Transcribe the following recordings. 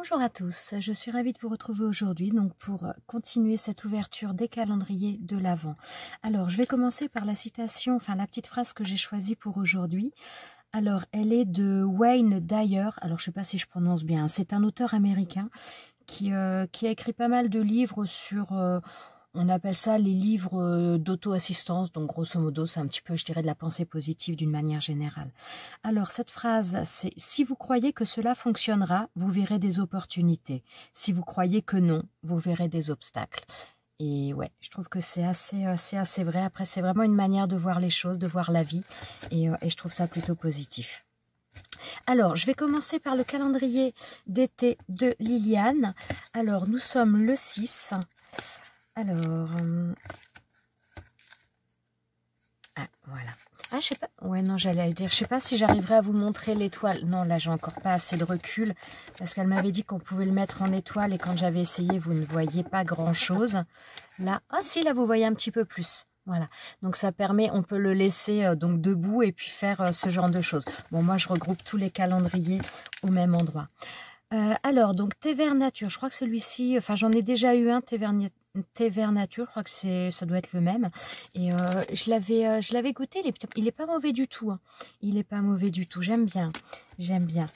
Bonjour à tous, je suis ravie de vous retrouver aujourd'hui donc pour continuer cette ouverture des calendriers de l'Avent. Alors je vais commencer par la citation, enfin la petite phrase que j'ai choisie pour aujourd'hui. Alors elle est de Wayne Dyer, alors je ne sais pas si je prononce bien, c'est un auteur américain qui a écrit pas mal de livres sur... on appelle ça les livres d'auto-assistance, donc grosso modo, c'est un petit peu, je dirais, de la pensée positive d'une manière générale. Alors, cette phrase, c'est « Si vous croyez que cela fonctionnera, vous verrez des opportunités. Si vous croyez que non, vous verrez des obstacles. » Et ouais, je trouve que c'est assez vrai. Après, c'est vraiment une manière de voir les choses, de voir la vie, et je trouve ça plutôt positif. Alors, je vais commencer par le calendrier d'été de Liliane. Alors, nous sommes le 6. Alors, voilà. Ah, je sais pas. Ouais, non, j'allais dire, je sais pas si j'arriverai à vous montrer l'étoile. Non, là, j'ai encore pas assez de recul parce qu'elle m'avait dit qu'on pouvait le mettre en étoile et quand j'avais essayé, vous ne voyiez pas grand-chose. Là, ah si, là, vous voyez un petit peu plus. Voilà. Donc, ça permet, on peut le laisser donc debout et puis faire ce genre de choses. Bon, moi, je regroupe tous les calendriers au même endroit. Alors, donc, thé vert nature, je crois que celui-ci, enfin, j'en ai déjà eu un, thé vert nature, je crois que ça doit être le même. Et je l'avais goûté, il est pas mauvais du tout. Hein. Il est pas mauvais du tout, j'aime bien, j'aime bien.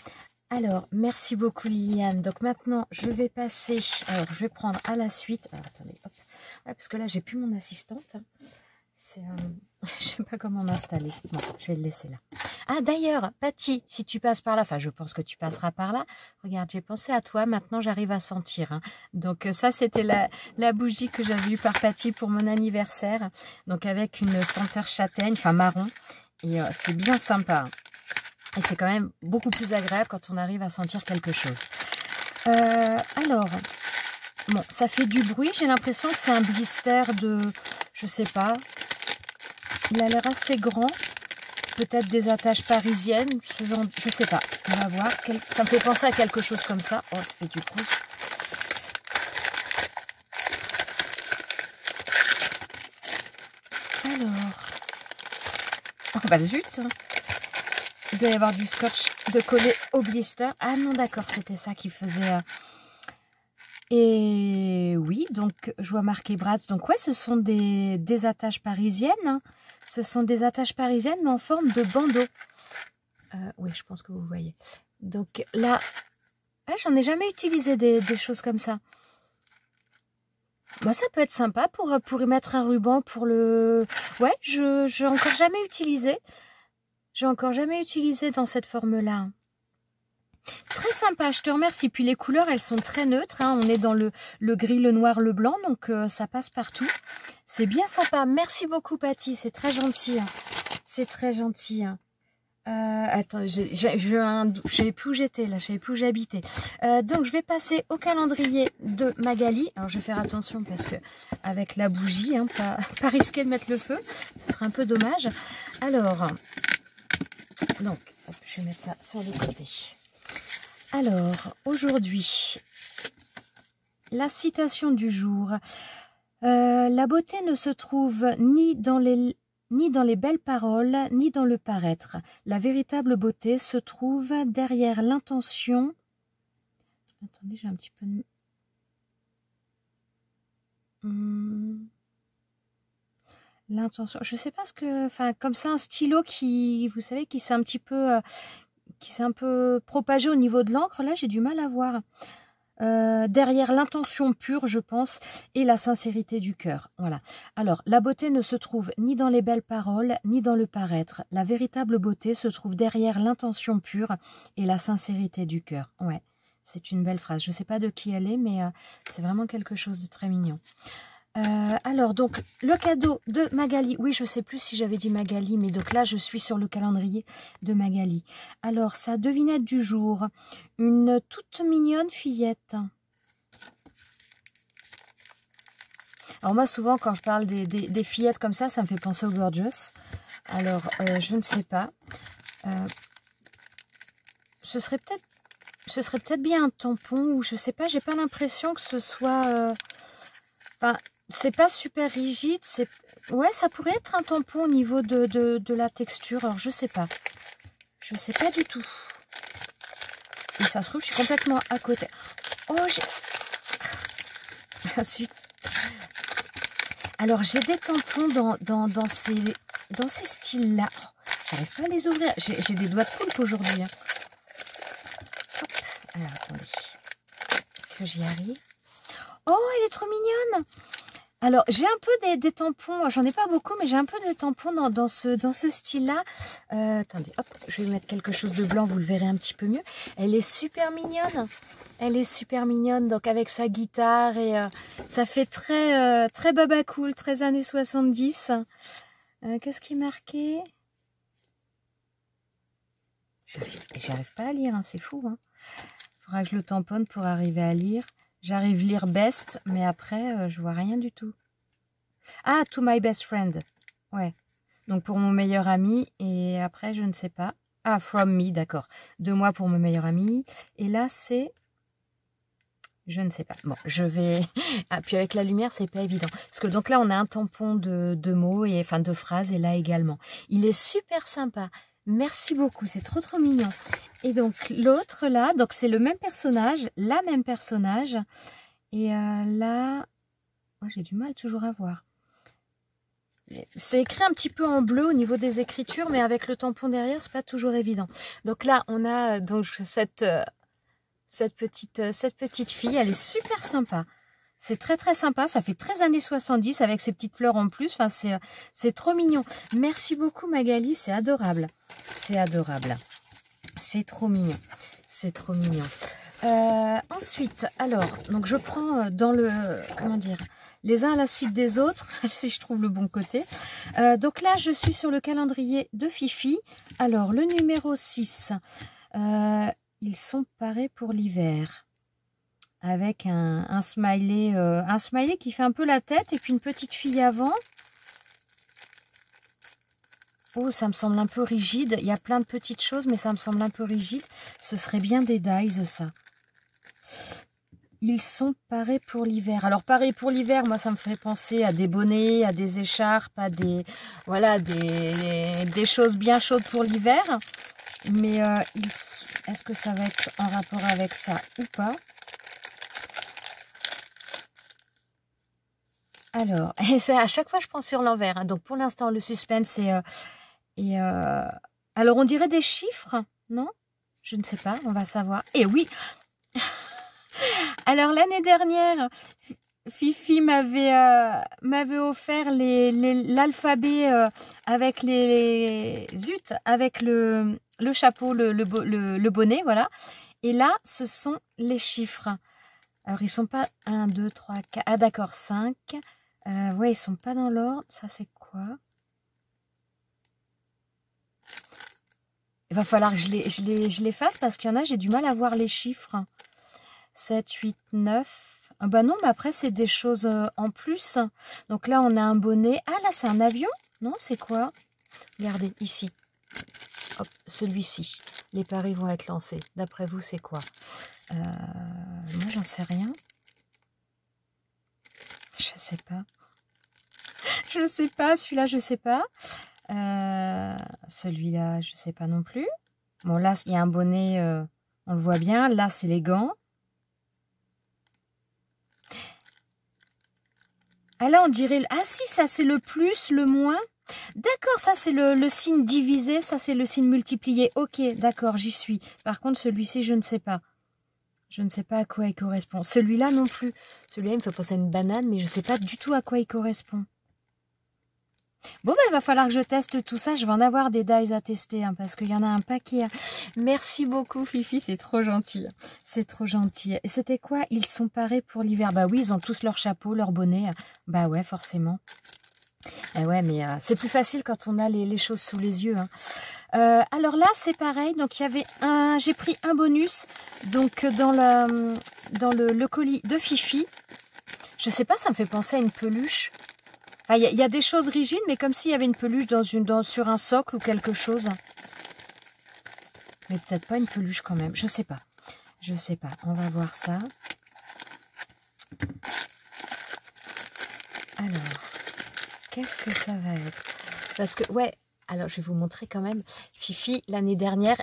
Alors, merci beaucoup Liliane. Donc maintenant, je vais passer, alors je vais prendre à la suite, alors attendez, hop, ouais, parce que là, j'ai plus mon assistante. Je sais pas comment m'installer. Bon, je vais le laisser là. Ah, d'ailleurs, Patty, si tu passes par là, enfin, je pense que tu passeras par là. Regarde, j'ai pensé à toi. Maintenant, j'arrive à sentir. Hein. Donc, ça, c'était la bougie que j'avais eue par Patty pour mon anniversaire. Donc, avec une senteur châtaigne, enfin marron. Et c'est bien sympa. Hein. Et c'est quand même beaucoup plus agréable quand on arrive à sentir quelque chose. Alors, bon, ça fait du bruit. J'ai l'impression que c'est un blister de, je sais pas. Il a l'air assez grand. Peut-être des attaches parisiennes, ce genre, je sais pas. On va voir. Ça me fait penser à quelque chose comme ça. Oh, ça fait du bruit. Alors. Oh bah zut. Il doit y avoir du scotch de coller au blister. Ah non, d'accord, c'était ça qui faisait... Et oui, donc je vois marqué Bratz. Donc ouais, ce sont des attaches parisiennes. Hein. Ce sont des attaches parisiennes, mais en forme de bandeau. Oui, je pense que vous voyez. Donc là, j'en ai jamais utilisé des choses comme ça. Bah, ça peut être sympa pour y mettre un ruban pour le... Ouais, je n'ai encore jamais utilisé. J'ai encore jamais utilisé dans cette forme-là. Très sympa, je te remercie. Puis les couleurs, elles sont très neutres. Hein. On est dans le gris, le noir, le blanc, donc ça passe partout. C'est bien sympa. Merci beaucoup, Patty. C'est très gentil. Hein. C'est très gentil. Hein. Attends, je savais plus où j'étais là, je savais plus où j'habitais. Donc je vais passer au calendrier de Magali. Alors je vais faire attention parce que avec la bougie, hein, pas risquer de mettre le feu, ce serait un peu dommage. Alors, donc, hop, je vais mettre ça sur le côté. Alors, aujourd'hui, la citation du jour. La beauté ne se trouve ni dans les belles paroles, ni dans le paraître. La véritable beauté se trouve derrière l'intention. Attendez, j'ai un petit peu de... L'intention. Je sais pas ce que... Enfin, comme ça, un stylo qui, vous savez, qui s'est un petit peu... qui s'est un peu propagé au niveau de l'encre. Là, j'ai du mal à voir. Derrière l'intention pure, je pense, et la sincérité du cœur. Voilà. Alors, la beauté ne se trouve ni dans les belles paroles, ni dans le paraître. La véritable beauté se trouve derrière l'intention pure et la sincérité du cœur. Ouais, c'est une belle phrase. Je ne sais pas de qui elle est, mais c'est vraiment quelque chose de très mignon. Alors, donc, le cadeau de Magali. Oui, je ne sais plus si j'avais dit Magali, mais donc là, je suis sur le calendrier de Magali. Alors, sa devinette du jour. Une toute mignonne fillette. Alors, moi, souvent, quand je parle des fillettes comme ça me fait penser aux Gorgeous. Alors, je ne sais pas. Ce serait peut-être bien un tampon, ou je ne sais pas, j'ai pas l'impression que ce soit... Enfin... C'est pas super rigide, ouais, ça pourrait être un tampon au niveau de la texture, alors je sais pas du tout. Et ça se trouve, je suis complètement à côté. Oh, j'ai... Ensuite... Alors, j'ai des tampons dans ces styles-là. Oh, j'arrive pas à les ouvrir. J'ai des doigts de poulpe aujourd'hui. Hein. Hop. Alors, attendez. Que j'y arrive. Oh, elle est trop mignonne. Alors, j'ai un peu des tampons. J'en ai pas beaucoup, mais j'ai un peu de tampons dans ce style-là. Attendez, hop. Je vais mettre quelque chose de blanc. Vous le verrez un petit peu mieux. Elle est super mignonne. Elle est super mignonne, donc avec sa guitare et ça fait très baba cool, très années 70. Qu'est-ce qui est marqué? J'arrive pas à lire, hein, c'est fou. Hein. Faudra que je le tamponne pour arriver à lire. J'arrive à lire best, mais après, je vois rien du tout. Ah, to my best friend. Ouais. Donc pour mon meilleur ami, et après, je ne sais pas. Ah, from me, d'accord. 2 mois pour mon meilleur ami. Et là, c'est... Je ne sais pas. Bon, je vais... Ah, puis avec la lumière, c'est pas évident. Parce que donc là, on a un tampon de mots, et enfin de phrases, et là également. Il est super sympa. Merci beaucoup, c'est trop mignon. Et donc l'autre là, donc c'est le même personnage, la même personnage. Et là, oh, j'ai du mal toujours à voir. C'est écrit un petit peu en bleu au niveau des écritures, mais avec le tampon derrière, c'est pas toujours évident. Donc là, on a donc cette petite fille, elle est super sympa. C'est très sympa. Ça fait très années 70 avec ces petites fleurs en plus. Enfin, c'est trop mignon. Merci beaucoup Magali, c'est adorable. C'est adorable. C'est trop mignon. C'est trop mignon. Ensuite, alors, donc je prends dans le, comment dire, les uns à la suite des autres, si je trouve le bon côté. Donc là, je suis sur le calendrier de Fifi. Alors, le numéro 6. Ils sont parés pour l'hiver. Avec un smiley qui fait un peu la tête et puis une petite fille avant. Oh, ça me semble un peu rigide. Il y a plein de petites choses, mais ça me semble un peu rigide. Ce serait bien des dies, ça. Ils sont parés pour l'hiver. Alors, parés pour l'hiver, moi, ça me ferait penser à des bonnets, à des écharpes, à des, voilà, des choses bien chaudes pour l'hiver. Mais est-ce que ça va être en rapport avec ça ou pas? Alors, et à chaque fois, je prends sur l'envers. Hein. Donc, pour l'instant, le suspense est... Alors, on dirait des chiffres, non? Je ne sais pas, on va savoir. Et oui. Alors, l'année dernière, Fifi m'avait offert l'alphabet avec avec le chapeau, le bonnet, voilà. Et là, ce sont les chiffres. Alors, ils sont pas 1, 2, 3, 4... Ah, d'accord, 5. Ouais, ils sont pas dans l'ordre. Ça, c'est quoi? Il va falloir que je les fasse parce qu'il y en a, j'ai du mal à voir les chiffres. 7, 8, 9. Ah bah non, mais après, c'est des choses en plus. Donc là, on a un bonnet. Ah, là, c'est un avion? Non, c'est quoi? Regardez, ici. Hop, celui-ci. Les paris vont être lancés. D'après vous, c'est quoi? Moi, j'en sais rien. Je sais pas. Je sais pas. Celui-là, je sais pas. Celui-là, je sais pas non plus. Bon, là, il y a un bonnet. On le voit bien. Là, c'est les gants. Ah là, on dirait... Ah si, ça, c'est le plus, le moins. D'accord, ça, c'est le signe divisé. Ça, c'est le signe multiplié. Ok, d'accord, j'y suis. Par contre, celui-ci, je ne sais pas. Je ne sais pas à quoi il correspond. Celui-là non plus. Celui-là, il me fait penser à une banane, mais je ne sais pas du tout à quoi il correspond. Bon, ben, il va falloir que je teste tout ça. Je vais en avoir des dies à tester, hein, parce qu'il y en a un paquet. Merci beaucoup, Fifi. C'est trop gentil. C'est trop gentil. Et c'était quoi? Ils sont parés pour l'hiver. Bah oui, ils ont tous leur chapeau, leur bonnet. Bah ouais, forcément. Ouais, mais c'est plus facile quand on a les choses sous les yeux. Hein. Alors là, c'est pareil. Donc, il y avait j'ai pris un bonus donc dans le colis de Fifi. Je sais pas, ça me fait penser à une peluche. Enfin, il y a des choses rigides, mais comme s'il y avait une peluche sur un socle ou quelque chose. Mais peut-être pas une peluche quand même. Je sais pas. Je sais pas. On va voir ça. Alors, qu'est-ce que ça va être? Parce que, ouais, alors je vais vous montrer quand même. Fifi, l'année dernière,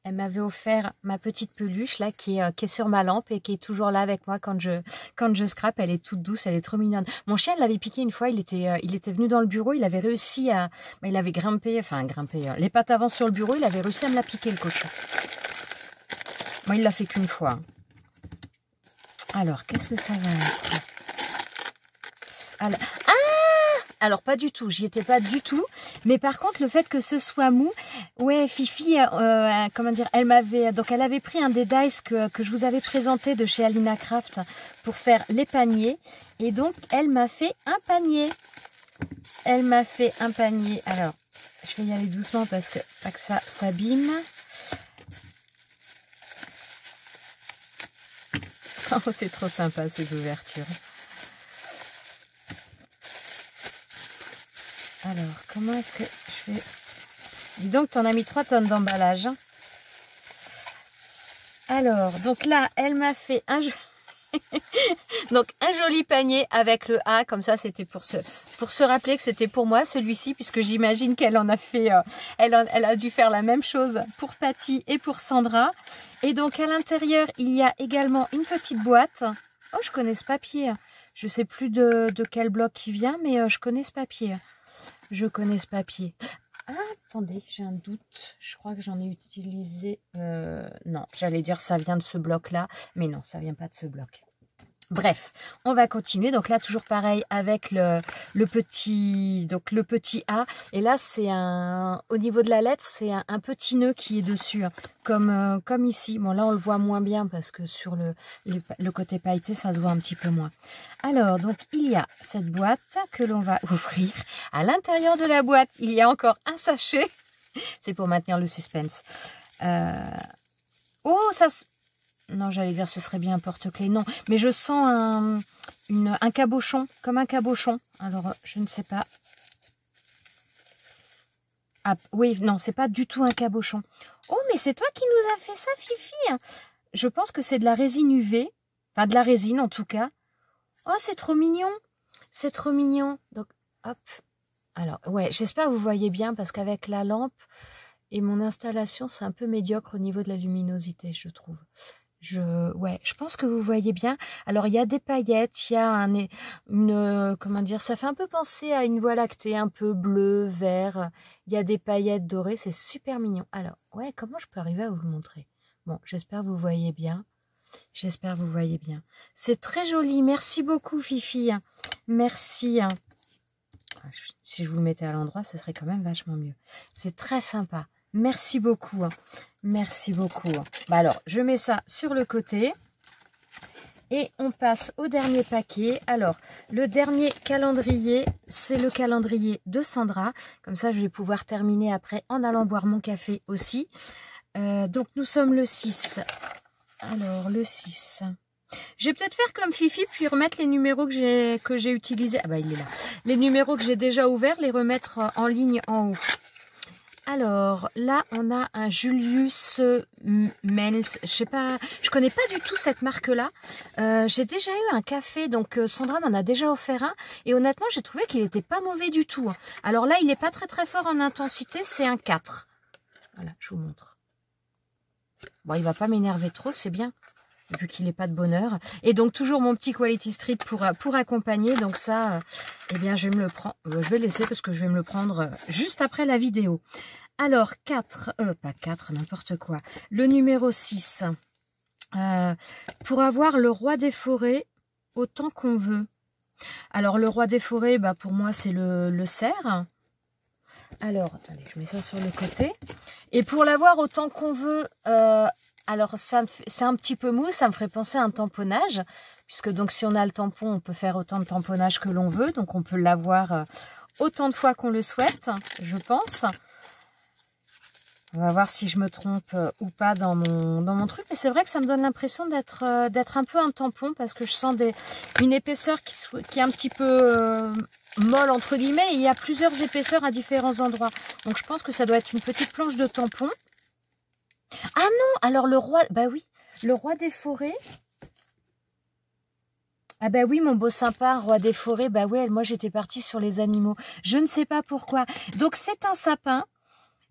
Elle m'avait offert ma petite peluche là qui est sur ma lampe et qui est toujours là avec moi quand je scrape. Elle est toute douce, elle est trop mignonne. Mon chien l'avait piqué une fois, il était venu dans le bureau, il avait réussi à... il avait grimpé les pattes avant sur le bureau, il avait réussi à me la piquer le cochon. Moi, il l'a fait qu'une fois. Alors, qu'est-ce que ça va être? Alors, pas du tout, j'y étais pas du tout. Mais par contre, le fait que ce soit mou, ouais, Fifi, comment dire, elle avait pris un des dice que je vous avais présenté de chez Alina Craft pour faire les paniers. Et donc, elle m'a fait un panier. Elle m'a fait un panier. Alors, je vais y aller doucement parce que pas que ça s'abîme. Oh, c'est trop sympa ces ouvertures. Alors, comment est-ce que je vais... Dis donc, tu en as mis 3 tonnes d'emballage. Alors, donc là, elle m'a fait un... donc, un joli panier avec le A. Comme ça, c'était pour se rappeler que c'était pour moi, celui-ci, puisque j'imagine qu'elle en a fait... elle a dû faire la même chose pour Patty et pour Sandra. Et donc, à l'intérieur, il y a également une petite boîte. Oh, je connais ce papier. Je ne sais plus de quel bloc il vient, mais je connais ce papier. Je connais ce papier. Ah, attendez, j'ai un doute. Je crois que j'en ai utilisé... non, j'allais dire ça vient de ce bloc-là. Mais non, ça vient pas de ce bloc. Bref, on va continuer. Donc là, toujours pareil avec le petit A. Et là, c'est au niveau de la lettre, c'est un petit nœud qui est dessus, hein, comme ici. Bon, là, on le voit moins bien parce que sur le côté pailleté, ça se voit un petit peu moins. Alors, donc, il y a cette boîte que l'on va ouvrir. À l'intérieur de la boîte, il y a encore un sachet. C'est pour maintenir le suspense. Oh, ça... Non, j'allais dire ce serait bien un porte-clés. Non, mais je sens un cabochon, comme un cabochon. Alors, je ne sais pas. Ah, oui, non, c'est pas du tout un cabochon. Oh, mais c'est toi qui nous as fait ça, Fifi. Je pense que c'est de la résine UV. Enfin, de la résine, en tout cas. Oh, c'est trop mignon. C'est trop mignon. Donc, hop. Alors, ouais, j'espère que vous voyez bien, parce qu'avec la lampe et mon installation, c'est un peu médiocre au niveau de la luminosité, je trouve. Ouais, je pense que vous voyez bien. Alors, il y a des paillettes, il y a comment dire, ça fait un peu penser à une voie lactée, un peu bleu, vert. Il y a des paillettes dorées, c'est super mignon. Alors, ouais, comment je peux arriver à vous le montrer? Bon, j'espère que vous voyez bien. J'espère que vous voyez bien. C'est très joli. Merci beaucoup, Fifi. Merci. Si je vous le mettais à l'endroit, ce serait quand même vachement mieux. C'est très sympa. Merci beaucoup. Merci beaucoup. Bah alors, je mets ça sur le côté. Et on passe au dernier paquet. Alors, le dernier calendrier, c'est le calendrier de Sandra. Comme ça, je vais pouvoir terminer après en allant boire mon café aussi. Donc, nous sommes le 6. Alors, le 6. Je vais peut-être faire comme Fifi, puis remettre les numéros que j'ai utilisés. Ah bah, il est là. Les numéros que j'ai déjà ouverts, les remettre en ligne en haut. Alors, là, on a un Julius Mels. Je sais pas, je connais pas du tout cette marque-là. J'ai déjà eu un café, donc Sandra m'en a déjà offert un. Et honnêtement, j'ai trouvé qu'il n'était pas mauvais du tout. Alors là, il n'est pas très très fort en intensité, c'est un 4. Voilà, je vous montre. Bon, il va pas m'énerver trop, c'est bien, vu qu'il n'est pas de bonne heure. Et donc, toujours mon petit Quality Street pour accompagner. Donc ça, eh bien, je vais me le prendre. Je vais laisser parce que je vais me le prendre juste après la vidéo. Alors, 4, pas 4, n'importe quoi. Le numéro 6. Pour avoir le roi des forêts autant qu'on veut. Alors, le roi des forêts, bah, pour moi, c'est le cerf. Alors, attendez, je mets ça sur le côté. Et pour l'avoir autant qu'on veut, alors c'est un petit peu mou, ça me ferait penser à un tamponnage. Puisque donc, si on a le tampon, on peut faire autant de tamponnage que l'on veut. Donc, on peut l'avoir autant de fois qu'on le souhaite, je pense. On va voir si je me trompe ou pas dans mon truc. Mais c'est vrai que ça me donne l'impression d'être un peu un tampon parce que je sens une épaisseur qui est un petit peu molle entre guillemets. Et il y a plusieurs épaisseurs à différents endroits. Donc je pense que ça doit être une petite planche de tampon. Ah non, alors le roi, bah oui, le roi des forêts. Ah bah oui, mon beau sympa, roi des forêts, bah ouais, moi j'étais partie sur les animaux. Je ne sais pas pourquoi. Donc c'est un sapin.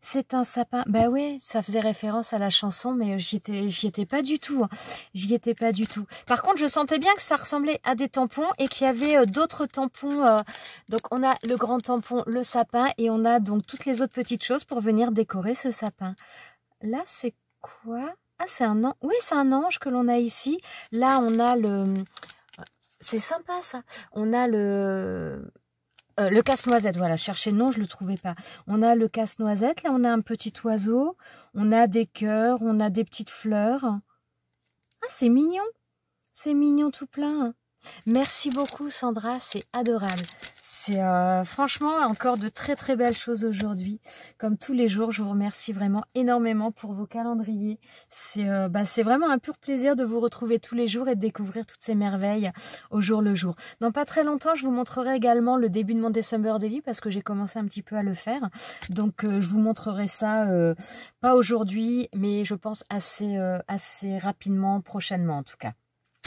C'est un sapin. Bah ouais, ça faisait référence à la chanson, mais j'y étais pas du tout. Hein. J'y étais pas du tout. Par contre, je sentais bien que ça ressemblait à des tampons et qu'il y avait d'autres tampons. Donc, on a le grand tampon, le sapin, et on a donc toutes les autres petites choses pour venir décorer ce sapin. Là, c'est quoi? Ah, c'est un ange. Oui, c'est un ange que l'on a ici. Là, on a le... C'est sympa, ça. On a le casse-noisette, voilà, je cherchais le nom, je ne le trouvais pas. On a le casse-noisette, là on a un petit oiseau, on a des cœurs, on a des petites fleurs. Ah, c'est mignon tout plein. Merci beaucoup Sandra, c'est adorable. C'est franchement encore de très très belles choses aujourd'hui. Comme tous les jours, je vous remercie vraiment énormément pour vos calendriers. C'est vraiment un pur plaisir de vous retrouver tous les jours et de découvrir toutes ces merveilles au jour le jour. Dans pas très longtemps, je vous montrerai également le début de mon December Daily parce que j'ai commencé un petit peu à le faire. Donc je vous montrerai ça, pas aujourd'hui, mais je pense assez rapidement, prochainement en tout cas.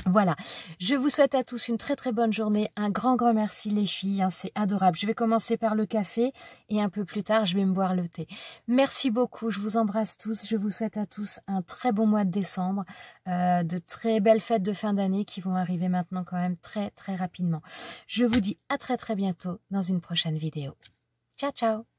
Voilà, je vous souhaite à tous une très très bonne journée, un grand merci les filles, hein, c'est adorable. Je vais commencer par le café et un peu plus tard je vais me boire le thé. Merci beaucoup, je vous embrasse tous, je vous souhaite à tous un très bon mois de décembre, de très belles fêtes de fin d'année qui vont arriver maintenant quand même très très rapidement. Je vous dis à très très bientôt dans une prochaine vidéo. Ciao ciao.